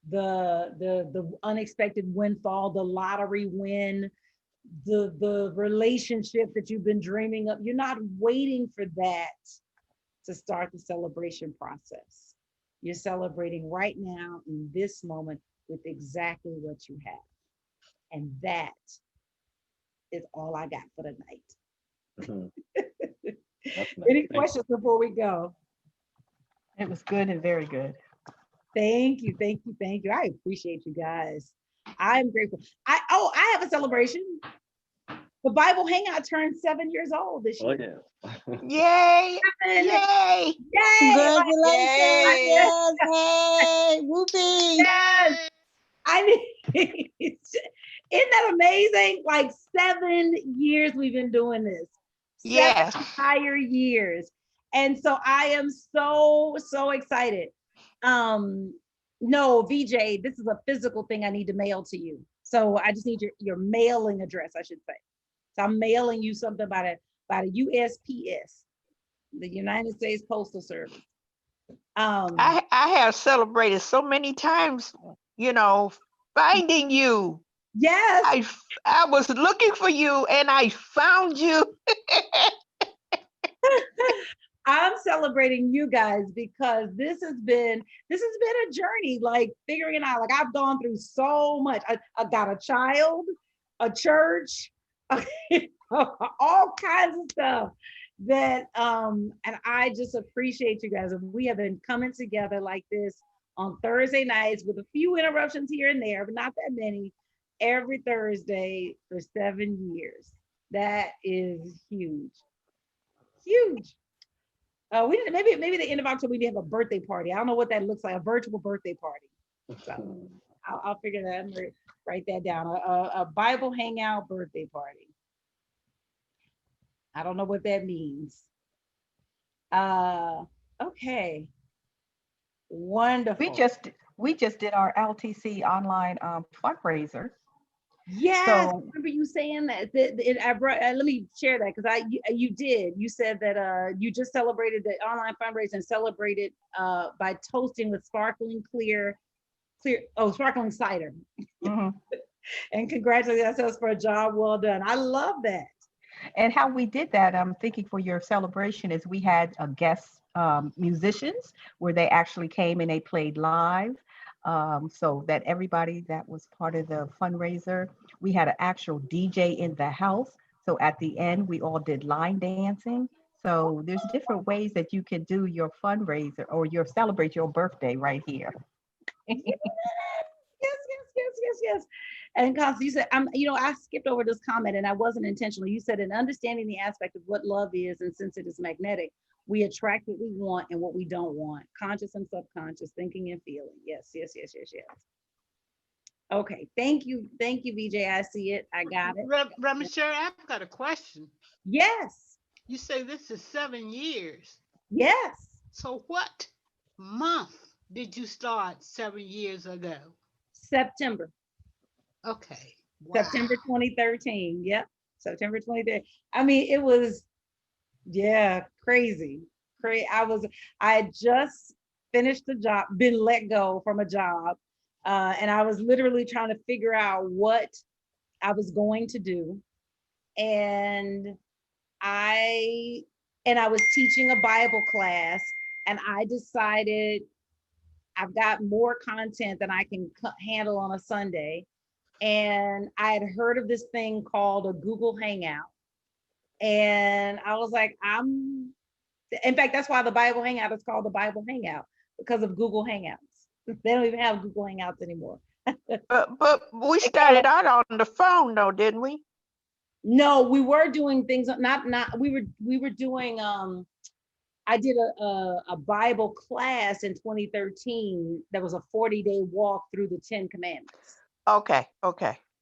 the unexpected windfall, the lottery win, the relationship that you've been dreaming of. You're not waiting for that to start the celebration process. You're celebrating right now in this moment with exactly what you have. And that is all I got for the night. Nice. Any questions before we go? It was good and very good. Thank you. I appreciate you guys. I'm grateful. I have a celebration. The Bible Hangout turned 7 years old this year. Oh yeah. Yay! Yay! Congratulations! Yay. Yes! Hey! Whoopee! Yes. Isn't that amazing? Like 7 years we've been doing this. 7 Yes. entire years. And so I am so excited. No, VJ, this is a physical thing I need to mail to you. So I just need your mailing address, I should say. So I'm mailing you something by the USPS, the United States Postal Service. I have celebrated so many times, finding you. Yes. I was looking for you and I found you. I'm celebrating you guys because this has been a journey, like figuring it out. Like I've gone through so much. I got a child, a church, all kinds of stuff that and I just appreciate you guys. We have been coming together like this on Thursday nights with a few interruptions here and there, but not that many, every Thursday for 7 years. That is huge. Huge. We didn't, maybe the end of October we did have a birthday party. I don't know what that looks like, a virtual birthday party. So I'll figure that. I'm gonna write that down. A Bible hangout birthday party. I don't know what that means. Okay. Wonderful. We just did our LTC online fundraiser. Yes, So remember you saying that. Let me share that because you did. You said that you just celebrated the online fundraiser and celebrated by toasting with sparkling sparkling cider. mhm. And congratulate ourselves for a job well done. I love that. And how we did that, I'm thinking for your celebration, is we had a guest musicians where they actually came and they played live. So that everybody that was part of the fundraiser, we had an actual DJ in the house. So at the end, we all did line dancing. So there's different ways that you can do your fundraiser or your celebrate your birthday right here. Yes. And Constance, you said, I skipped over this comment and I wasn't intentional. You said, in understanding the aspect of what love is, and since it is magnetic, we attract what we want and what we don't want, conscious and subconscious, thinking and feeling. Yes. Okay, thank you, VJ. I see it. I got it. Ramachari, I've got a question. Yes. You say this is 7 years. Yes. So what month did you start 7 years ago? September. Okay. Wow. September 2013. Yep. September 2013. I mean, it was, yeah, crazy. I had just finished the job, been let go from a job. And I was literally trying to figure out what I was going to do. And I was teaching a Bible class, and I decided I've got more content than I can handle on a Sunday. And I had heard of this thing called a Google Hangout. And I was like, in fact, that's why the Bible Hangout is called the Bible Hangout, because of Google Hangouts. They don't even have Google Hangouts anymore. But we started out on the phone though, didn't we? No, we were doing things, we were doing, I did a Bible class in 2013 that was a 40-day walk through the 10 Commandments. Okay.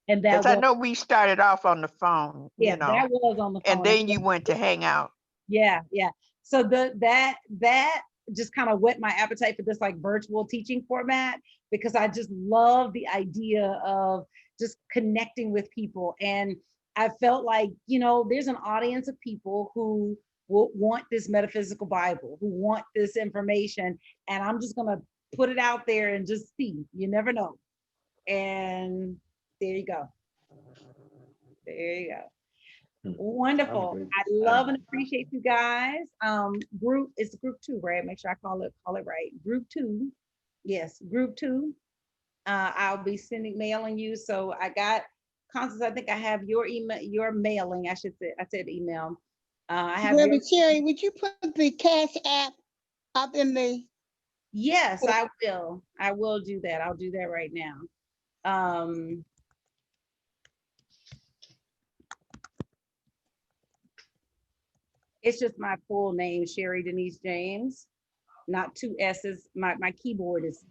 And that Because I know we started off on the phone, yeah, that was on the phone. and then you went to hang out. Yeah. So that just kind of whet my appetite for this like virtual teaching format, because I just love the idea of just connecting with people. And I felt like, there's an audience of people who will want this metaphysical Bible, who want this information. And I'm just going to put it out there and just see. You never know. And there you go. Wonderful. I love and appreciate you guys. It's group 2, right? Make sure I call it right. Group 2. Yes, group 2. I'll be mailing you. So I got Constance, I think I have your email, your mailing. I said email. I have Cherry, would you put the Cash App up in the? Yes, I will. I will do that. I'll do that right now. It's just my full name, Sherry Denise James, not 2 S's. My keyboard is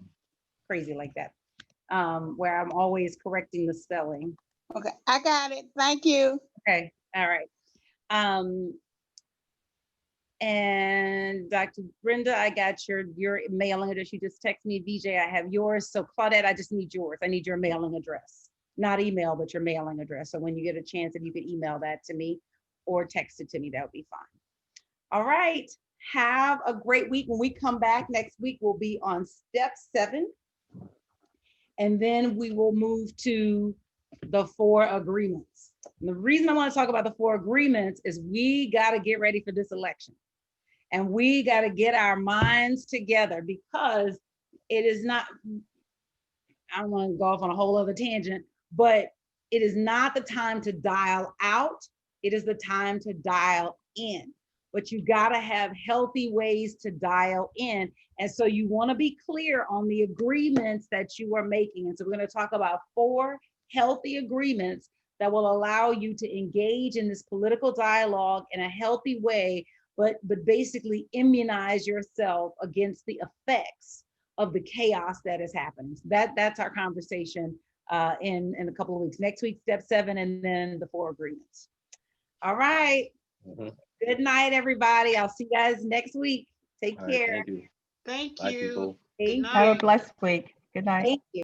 crazy like that, where I'm always correcting the spelling. Okay, I got it. Thank you. Okay, all right. And Dr. Brenda, I got your mailing address. You just text me. VJ, I have yours. So Claudette, I just need yours. I need your mailing address, not email, but your mailing address. So when you get a chance, if you could email that to me or text it to me, that would be fine. All right, have a great week. When we come back next week, we'll be on step 7. And then we will move to the 4 agreements. And the reason I want to talk about the 4 agreements is we got to get ready for this election. And we got to get our minds together, because it is not, I don't want to go off on a whole other tangent, but it is not the time to dial out. It is the time to dial in. But you got to have healthy ways to dial in. And so you want to be clear on the agreements that you are making. And so we're going to talk about 4 healthy agreements that will allow you to engage in this political dialogue in a healthy way, but basically immunize yourself against the effects of the chaos that is happening. So that's our conversation in a couple of weeks. Next week, step 7, and then the 4 agreements. All right. Mhm. Good night, everybody. I'll see you guys next week. Take All right, care. thank you. Thank Bye, you. people. Good Thank Have a night. blessed week. Good night. Thank you.